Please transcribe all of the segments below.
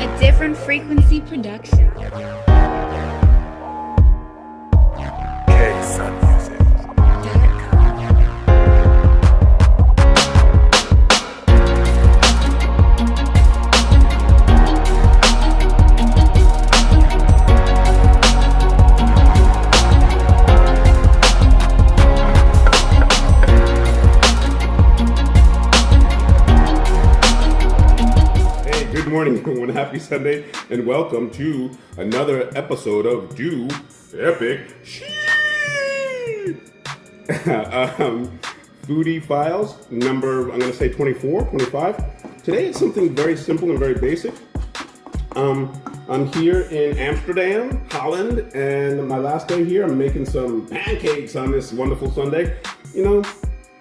A different frequency production. Good morning, everyone. Happy Sunday, and welcome to another episode of Do Epic Shit. Foodie Files, number, I'm going to say 24, 25. Today it's something very simple and very basic. I'm here in Amsterdam, Holland, and my last day here, I'm making some pancakes on this wonderful Sunday. You know,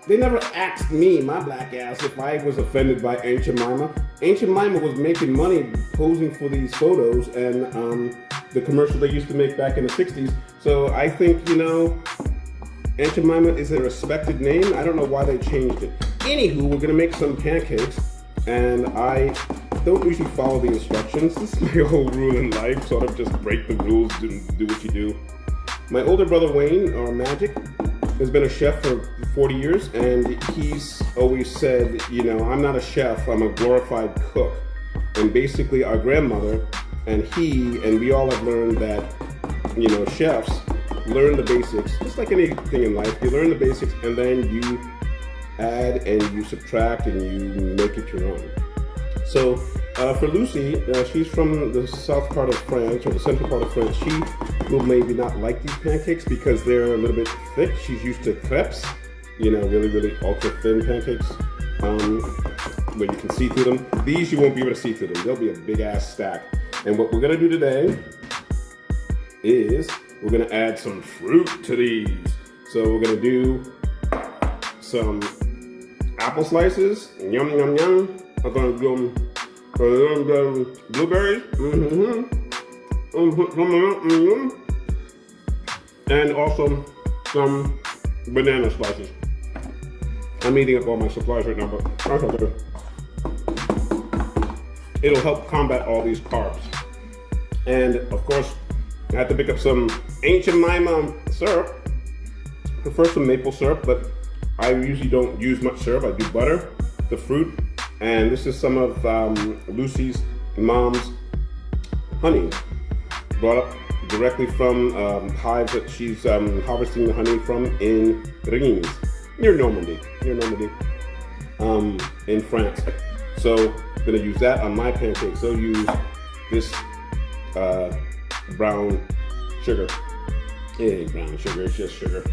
they never asked me, my black ass, if I was offended by Aunt Jemima. Aunt Jemima was making money posing for these photos and the commercial they used to make back in the 60s. So I think, you know, Aunt Jemima is a respected name. I don't know why they changed it. Anywho, we're gonna make some pancakes, and I don't usually follow the instructions. This is my whole rule in life, sort of just break the rules and do what you do. My older brother Wayne, or Magic, has been a chef for 40 years, and he's always said, you know, I'm not a chef, I'm a glorified cook. And basically our grandmother and he and we all have learned that, you know, chefs learn the basics, just like anything in life. You learn the basics and then you add and you subtract and you make it your own. So for Lucy, she's from the south part of France, or the central part of France. She will maybe not like these pancakes because they're a little bit thick. She's used to crepes, you know, really, really ultra thin pancakes, where you can see through them. These you won't be able to see through them. They'll be a big ass stack. And what we're gonna do today is we're gonna add some fruit to these. So we're gonna do some apple slices, yum, yum, yum. I'm gonna do blueberries, and also some banana slices. I'm eating up all my supplies right now, but that's okay. It'll help combat all these carbs. And of course, I have to pick up some Aunt Jemima syrup. I prefer some maple syrup, but I usually don't use much syrup. I do butter, the fruit, and this is some of Lucy's mom's honey, brought up directly from hives that she's harvesting the honey from in Reims, near Normandy, in France. So I'm gonna use that on my pancakes. So use this brown sugar. It ain't brown sugar, it's just sugar.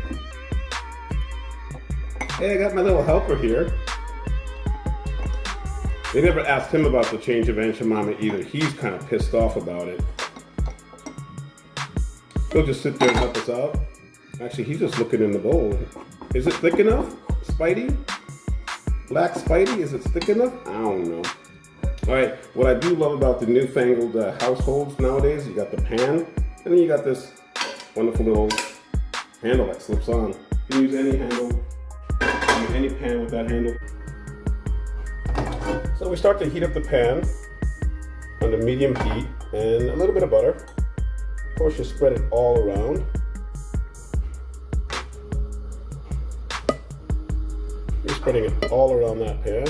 Hey, I got my little helper here. They never asked him about the change of Aunt Jemima either. He's kind of pissed off about it. He'll just sit there and help us out. Actually, he's just looking in the bowl. Is it thick enough? Spidey? Black Spidey, is it thick enough? I don't know. All right, what I do love about the newfangled households nowadays, you got the pan, and then you got this wonderful little handle that slips on. You can use any handle, any pan with that handle. So we start to heat up the pan under medium heat and a little bit of butter. Of course, you spread it all around. You're spreading it all around that pan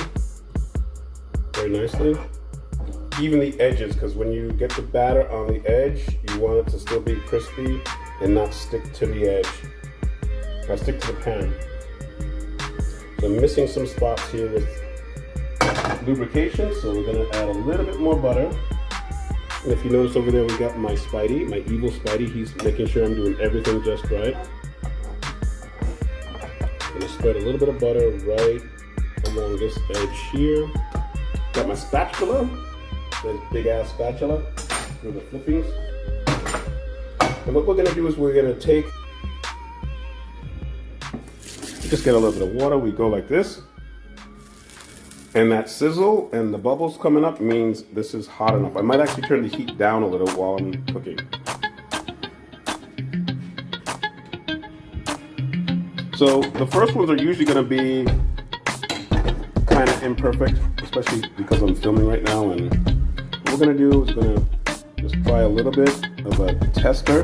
very nicely. Even the edges, because when you get the batter on the edge, you want it to still be crispy and not stick to the edge. Or stick to the pan. So I'm missing some spots here with lubrication, so we're gonna add a little bit more butter. And if you notice over there, we got my Spidey, my evil Spidey. He's making sure I'm doing everything just right. I'm gonna spread a little bit of butter right along this edge here. Got my spatula, this big ass spatula for the flippings. And what we're gonna do is we're gonna take, just get a little bit of water. We go like this. And that sizzle and the bubbles coming up means this is hot enough. I might actually turn the heat down a little while I'm cooking. So the first ones are usually going to be kind of imperfect, especially because I'm filming right now, and we'll we're gonna do is we're gonna just try a little bit of a tester.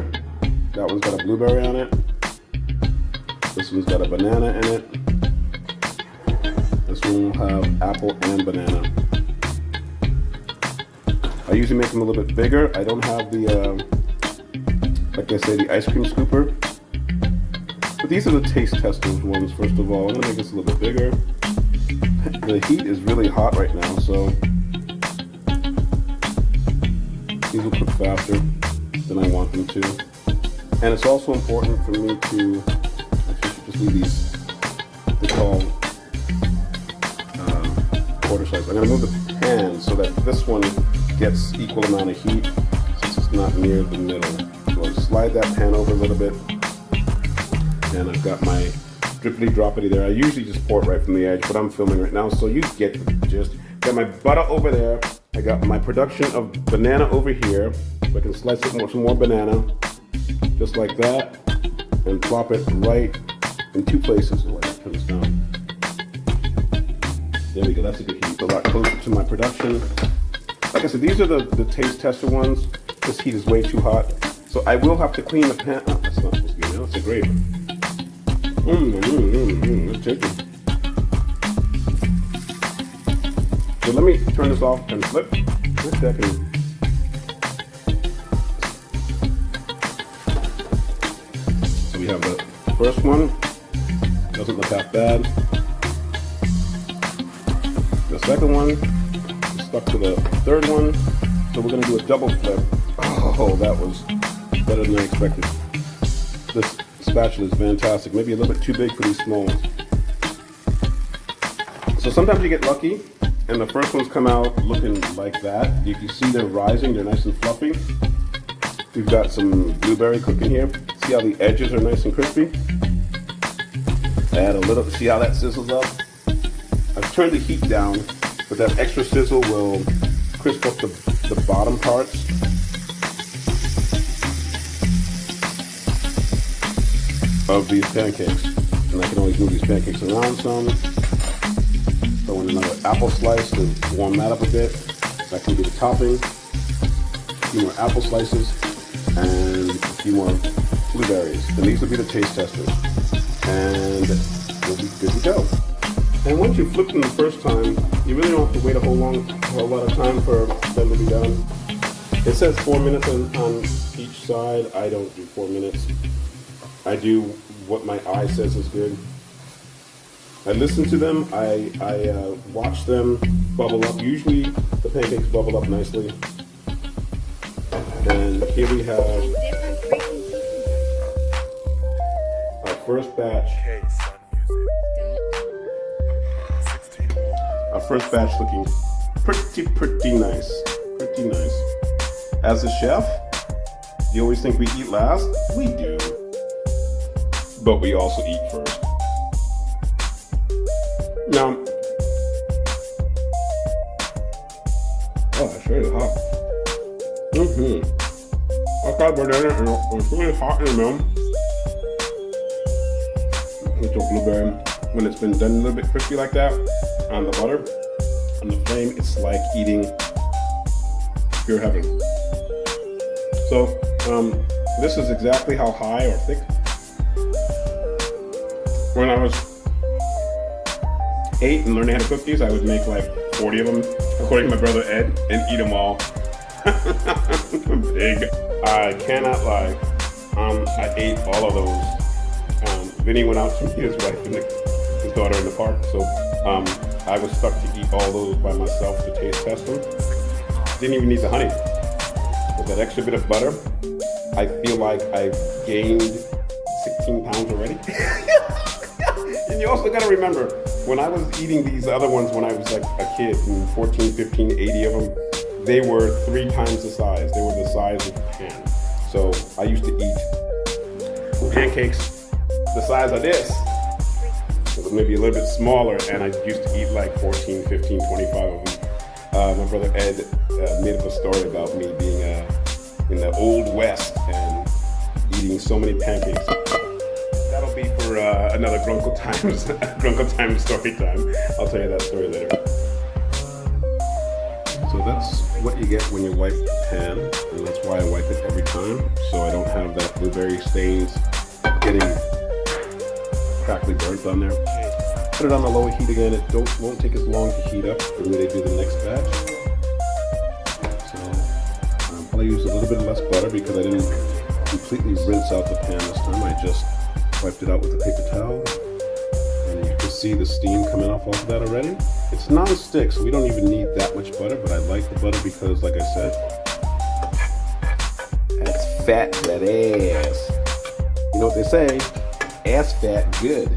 That one's got a blueberry on it. This one's got a banana in it. This one will have apple and banana. I usually make them a little bit bigger. I don't have the, like I say, the ice cream scooper. But these are the taste testers ones, first of all. I'm gonna make this a little bit bigger. The heat is really hot right now, so these will cook faster than I want them to. And it's also important for me to, actually I should just leave these, they're called quarter size. I'm gonna move the pan so that this one gets equal amount of heat since it's not near the middle. So I'll slide that pan over a little bit. And I've got my drippity droppity there. I usually just pour it right from the edge, but I'm filming right now, so you get the gist. Got my butter over there. I got my production of banana over here. So I can slice it some more banana, just like that, and plop it right in two places. Oh, I have to turn this down. There we go, that's a good heat. A lot closer to my production. Like I said, these are the taste tester ones. This heat is way too hot. So I will have to clean the pan. Oh, that's not supposed to be there. That's a grape. Let's take it. So let me turn this off and flip. One second. So we have the first one. Doesn't look that bad. The second one is stuck to the third one. So we're going to do a double flip. Oh, that was better than I expected. This spatula is fantastic. Maybe a little bit too big for these small ones. So sometimes you get lucky and the first ones come out looking like that. You can see they're rising, they're nice and fluffy. We've got some blueberry cooking here. See how the edges are nice and crispy? Add a little, see how that sizzles up? I've turned the heat down, but that extra sizzle will crisp up the bottom parts. Of these pancakes. And I can always move these pancakes around some. Throw in another apple slice to warm that up a bit. That can be the topping. A few more apple slices and a few more blueberries. And these will be the taste testers. And we'll be good to go. And once you flip them the first time, you really don't have to wait a whole lot of time for them to be done. It says 4 minutes on each side. I don't do 4 minutes. I do what my eye says is good. I listen to them, I watch them bubble up. Usually the pancakes bubble up nicely. And here we have our first batch. Our first batch looking pretty nice. Pretty nice. As a chef, you always think we eat last? We do. But we also eat first. Now, oh, that's really hot. I've got banana and it's really hot in the middle. Little blueberry. When it's been done a little bit crispy like that, on the butter, on the flame, it's like eating pure heaven. So, this is exactly how high or thick. When I was 8 and learning how to cook these, I would make like 40 of them, according to my brother Ed, and eat them all. Big. I cannot lie. I ate all of those. Vinny went out to meet his wife and his daughter in the park, so I was stuck to eat all those by myself to taste test them. Didn't even need the honey. With that extra bit of butter, I feel like I've gained 16 pounds already. And you also gotta remember, when I was eating these other ones when I was like a kid, 14, 15, 80 of them, they were 3 times the size. They were the size of a pan. So I used to eat pancakes the size of this. It was maybe a little bit smaller, and I used to eat like 14, 15, 25 of them. My brother Ed made up a story about me being in the Old West and eating so many pancakes. That'll be for another Grunkle Time story time. I'll tell you that story later. So that's what you get when you wipe the pan, and that's why I wipe it every time, so I don't have that blueberry stains getting crackly burnt on there. Put it on the low heat again. It won't take as long to heat up for me to do the next batch. So I'll probably use a little bit less butter because I didn't completely rinse out the pan this time. I just wiped it out with a paper towel. And you can see the steam coming off of that already. It's non-stick, so we don't even need that much butter, but I like the butter because, like I said, that's fat, that ass. You know what they say? Ass fat good.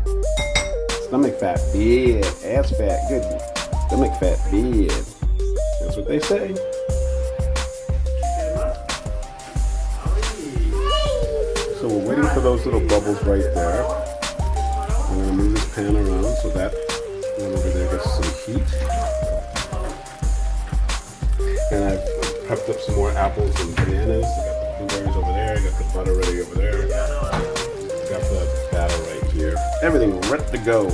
Stomach fat bad. Ass fat good. Stomach fat bad. That's what they say. So we're waiting for those little bubbles right there. I'm going to move this pan around so that one over there gets some heat. And I've prepped up some more apples and bananas. I got the blueberries over there. I got the butter ready over there. Got the batter right here. Everything ready to go.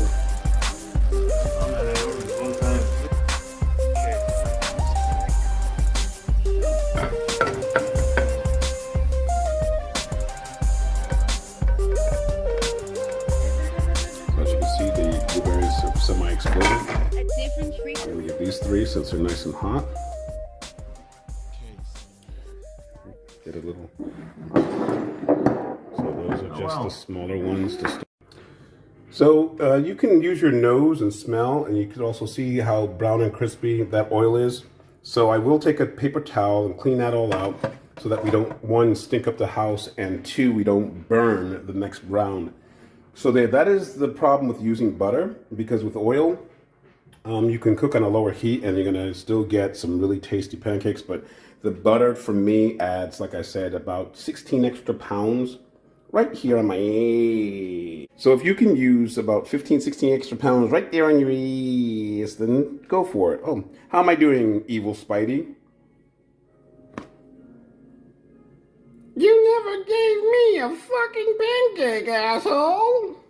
As you can see, the blueberries are semi-exploded. I'm going to get these three since they're nice and hot. Get a little. So those are just the smaller ones to start. So you can use your nose and smell, and you can also see how brown and crispy that oil is. So I will take a paper towel and clean that all out so that we don't, one, stink up the house, and two, we don't burn the next round. So that is the problem with using butter, because with oil, you can cook on a lower heat and you're going to still get some really tasty pancakes. But the butter for me adds, like I said, about 16 extra pounds right here on my ass. So if you can use about 15, 16 extra pounds right there on your ass, then go for it. Oh, how am I doing, evil Spidey? You never gave me a fucking pancake, asshole!